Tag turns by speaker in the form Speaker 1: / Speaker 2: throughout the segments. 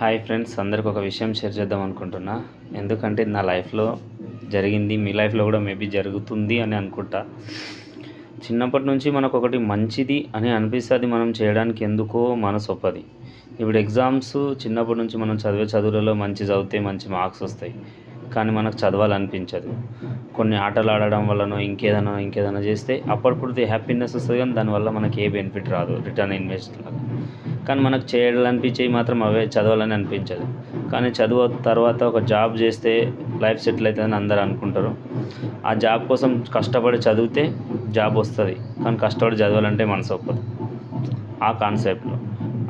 Speaker 1: Hi friends, అందరికి ఒక విషయం షేర్ చేద్దాం అనుకుంటున్నా. ఎందుకంటే నా లైఫ్లో జరిగింది, మీ లైఫ్లో కూడా మేబీ జరుగుతుంది అని అనుకుంటా. చిన్నప్పటి నుంచి మనకు ఒకటి మంచిది అని అనిపిస్తుంది, మనం చేయడానికి ఎందుకో మనసు ఒప్పది. ఇప్పుడు ఎగ్జామ్స్ చిన్నప్పటి నుంచి మనం చదివే చదువులలో మంచి చదివితే మంచి మార్క్స్ వస్తాయి, కానీ మనకు చదవాలనిపించదు. కొన్ని ఆటలు ఆడడం వల్లనో ఇంకేదైనా చేస్తే అప్పటిప్పుడు హ్యాపీనెస్ వస్తుంది, కానీ దానివల్ల మనకి ఏ బెనిఫిట్ రాదు, రిటర్న్ ఇన్వెస్ట్ లాగా. కానీ మనకు చేయాలనిపించేవి మాత్రం అవే, చదవాలని అనిపించదు. కానీ చదువు తర్వాత ఒక జాబ్ చేస్తే లైఫ్ సెటిల్ అవుతుందని అందరూ అనుకుంటారు. ఆ జాబ్ కోసం కష్టపడి చదివితే జాబ్ వస్తుంది, కానీ కష్టపడి చదవాలంటే మనసు ఒప్పదు. ఆ కాన్సెప్ట్లో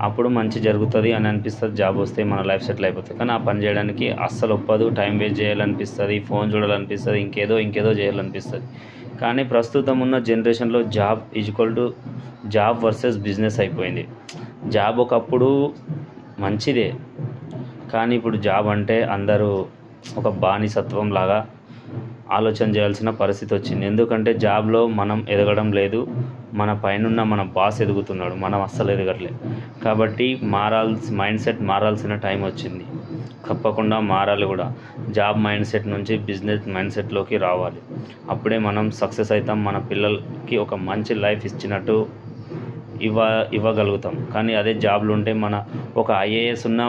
Speaker 1: అప్పుడు మంచి జరుగుతుంది అని అనిపిస్తుంది, జాబ్ వస్తే మన లైఫ్ సెటిల్ అయిపోతుంది. కానీ ఆ పని చేయడానికి అస్సలు ఒప్పదు, టైం వేస్ట్ చేయాలనిపిస్తుంది, ఫోన్ చూడాలనిపిస్తుంది, ఇంకేదో చేయాలనిపిస్తుంది. కానీ ప్రస్తుతం ఉన్న జనరేషన్లో job equal to job versus business అయిపోయింది. జాబ్ ఒకప్పుడు మంచిదే, కానీ ఇప్పుడు జాబ్ అంటే అందరూ ఒక బానిసత్వం లాగా ఆలోచన చేయాల్సిన పరిస్థితి వచ్చింది. ఎందుకంటే జాబ్లో మనం ఎదగడం లేదు, మన పైన మన బాస్ ఎదుగుతున్నాడు, మనం అస్సలు ఎదగట్లేదు. కాబట్టి మైండ్ సెట్ మారాల్సిన టైం వచ్చింది, తప్పకుండా మారాలి కూడా. జాబ్ మైండ్ సెట్ నుంచి బిజినెస్ మైండ్ సెట్లోకి రావాలి, అప్పుడే మనం సక్సెస్ అవుతాం, మన పిల్లలకి ఒక మంచి లైఫ్ ఇచ్చినట్టు ఇవ్వగలుగుతాం. కానీ అదే జాబ్లు ఉంటే ఒక ఐఏఎస్ ఉన్న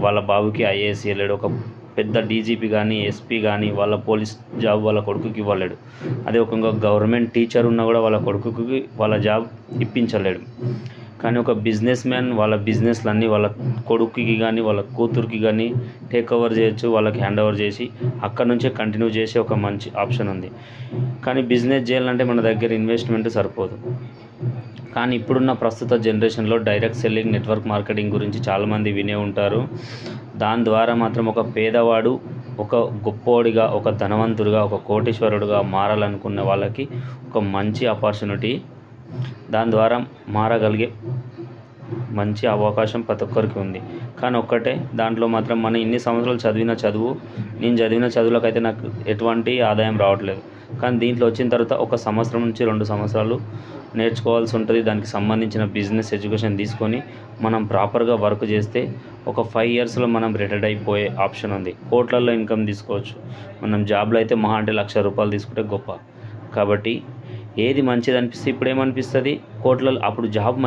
Speaker 1: వాళ్ళ బాబుకి ఐఏఎస్ ఇవ్వలేడు, ఒక పెద్ద డీజీపీ కానీ ఎస్పీ కానీ వాళ్ళ పోలీస్ జాబ్ వాళ్ళ కొడుకుకి ఇవ్వలేడు. అదే ఒక గవర్నమెంట్ టీచర్ ఉన్నా కూడా వాళ్ళ కొడుకుకి వాళ్ళ జాబ్ ఇప్పించలేడు. కానీ ఒక బిజినెస్ మ్యాన్ వాళ్ళ బిజినెస్లన్నీ వాళ్ళ కొడుకుకి కానీ వాళ్ళ కూతురికి కానీ టేక్ ఓవర్ చేయొచ్చు, వాళ్ళకి హ్యాండ్ ఓవర్ చేసి అక్కడ నుంచే కంటిన్యూ చేసే ఒక మంచి ఆప్షన్ ఉంది. కానీ బిజినెస్ చేయాలంటే మన దగ్గర ఇన్వెస్ట్మెంట్ సరిపోదు. కానీ ఇప్పుడున్న ప్రస్తుత జనరేషన్లో డైరెక్ట్ సెల్లింగ్, నెట్వర్క్ మార్కెటింగ్ గురించి చాలామంది వినే ఉంటారు. దాని ద్వారా మాత్రం ఒక పేదవాడు ఒక గొప్పోడిగా, ఒక ధనవంతుడిగా, ఒక కోటీశ్వరుడుగా మారాలనుకున్న వాళ్ళకి ఒక మంచి ఆపర్చునిటీ, దాని ద్వారా మారగలిగే మంచి అవకాశం ప్రతి ఒక్కరికి ఉంది. కానీ ఒక్కటే, దాంట్లో మాత్రం మనం ఇన్ని సంవత్సరాలు నేను చదివిన చదువులకైతే నాకు ఎటువంటి ఆదాయం రావట్లేదు. కానీ దీంట్లో వచ్చిన తర్వాత 1 సంవత్సరం నుంచి 2 సంవత్సరాలు నేర్చుకోవాల్సి ఉంటుంది. దానికి సంబంధించిన బిజినెస్ ఎడ్యుకేషన్ తీసుకొని మనం ప్రాపర్గా వర్క్ చేస్తే ఒక 5 ఇయర్స్లో మనం రిటైర్డ్ అయిపోయే ఆప్షన్ ఉంది. కోట్లల్లో ఇన్కమ్ తీసుకోవచ్చు. మనం జాబ్లో అయితే మహా అంటే ₹1,00,000 తీసుకుంటే గొప్ప. కాబట్టి ఏది మంచిది అనిపిస్తే, ఇప్పుడు ఏమనిపిస్తుంది, కోట్లలో అప్పుడు జాబ్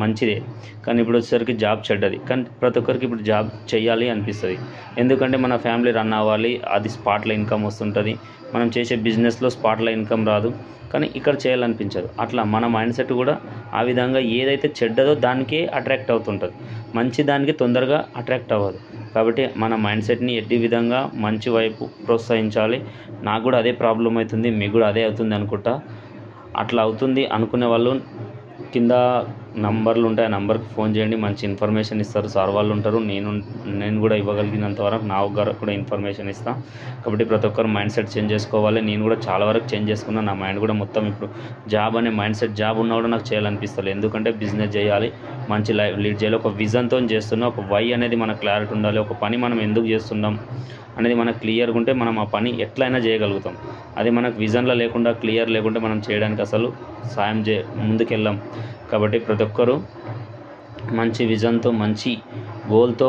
Speaker 1: మంచిదే, కానీ ఇప్పుడు వచ్చేసరికి జాబ్ చెడ్డది. కానీ ప్రతి ఒక్కరికి ఇప్పుడు జాబ్ చేయాలి అనిపిస్తుంది. ఎందుకంటే మన ఫ్యామిలీ రన్ అవ్వాలి, అది స్పాట్లో ఇన్కమ్ వస్తుంటుంది. మనం చేసే బిజినెస్లో స్పాట్లో ఇన్కమ్ రాదు, కానీ ఇక్కడ చేయాలనిపించదు. అట్లా మన మైండ్ సెట్ కూడా ఆ విధంగా ఏదైతే చెడ్డదో దానికే అట్రాక్ట్ అవుతుంటుంది, మంచి దానికి తొందరగా అట్రాక్ట్ అవ్వదు. కాబట్టి మన మైండ్ సెట్ని ఎట్టి విధంగా మంచి వైపు ప్రోత్సహించాలి. నాకు కూడా అదే ప్రాబ్లం అవుతుంది, మీకు కూడా అదే అవుతుంది అనుకుంటా. అట్లా అవుతుంది అనుకునే వాళ్ళు కింద నంబర్లు ఉంటాయి, ఆ నెంబర్కి ఫోన్ చేయండి, మంచి ఇన్ఫర్మేషన్ ఇస్తారు, సార్ వాళ్ళు ఉంటారు. నేను కూడా ఇవ్వగలిగినంత వరకు నా కూడా ఇన్ఫర్మేషన్ ఇస్తాను. కాబట్టి ప్రతి ఒక్కరు మైండ్ సెట్ చేంజ్ చేసుకోవాలి. నేను కూడా చాలా వరకు చేంజ్ చేసుకున్నాను. నా మైండ్ కూడా మొత్తం ఇప్పుడు జాబ్ అనే మైండ్ సెట్, జాబ్ ఉన్నా కూడా నాకు చేయాలనిపిస్తుంది. ఎందుకంటే బిజినెస్ చేయాలి, మంచి లైఫ్ లీడ్ చేయాలి, ఒక విజన్తో చేస్తున్నా. ఒక వై అనేది మనకు క్లారిటీ ఉండాలి. ఒక పని మనం ఎందుకు చేస్తున్నాం అనేది మనకు క్లియర్గా ఉంటే మనం ఆ పని ఎట్లయినా చేయగలుగుతాం. అది మనకు విజన్లో లేకుండా, క్లియర్ లేకుంటే మనం చేయడానికి అసలు ముందుకెళ్ళాం. కాబట్టి ప్రతి ఒక్కరూ మంచి విజన్తో, మంచి గోల్తో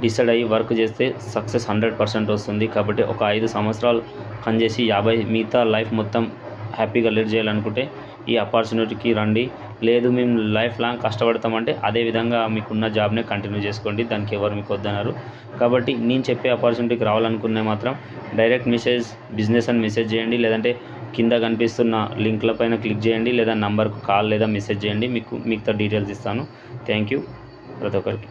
Speaker 1: డిసైడ్ అయ్యి వర్క్ చేస్తే సక్సెస్ 100% వస్తుంది. కాబట్టి ఒక 5 సంవత్సరాలు పనిచేసి 50 మిగతా లైఫ్ మొత్తం హ్యాపీగా లీడ్ చేయాలనుకుంటే ఈ ఆపర్చునిటీకి రండి. లేదు మేము లైఫ్ లాంగ్ కష్టపడతామంటే అదేవిధంగా మీకున్న జాబ్నే కంటిన్యూ చేసుకోండి, దానికి ఎవరు మీకు వద్దన్నారు. కాబట్టి నేను చెప్పే ఆపర్చునిటీకి రావాలనుకునే మాత్రం డైరెక్ట్ బిజినెస్ అని మెసేజ్ చేయండి, లేదంటే కింద కనిపిస్తున్న లింక్ల పైన క్లిక్ చేయండి, లేదా నంబర్కు కాల్ లేదా మెసేజ్ చేయండి, మిగతా డీటెయిల్స్ ఇస్తాను. థ్యాంక్ యూ ప్రతి ఒక్కరికి.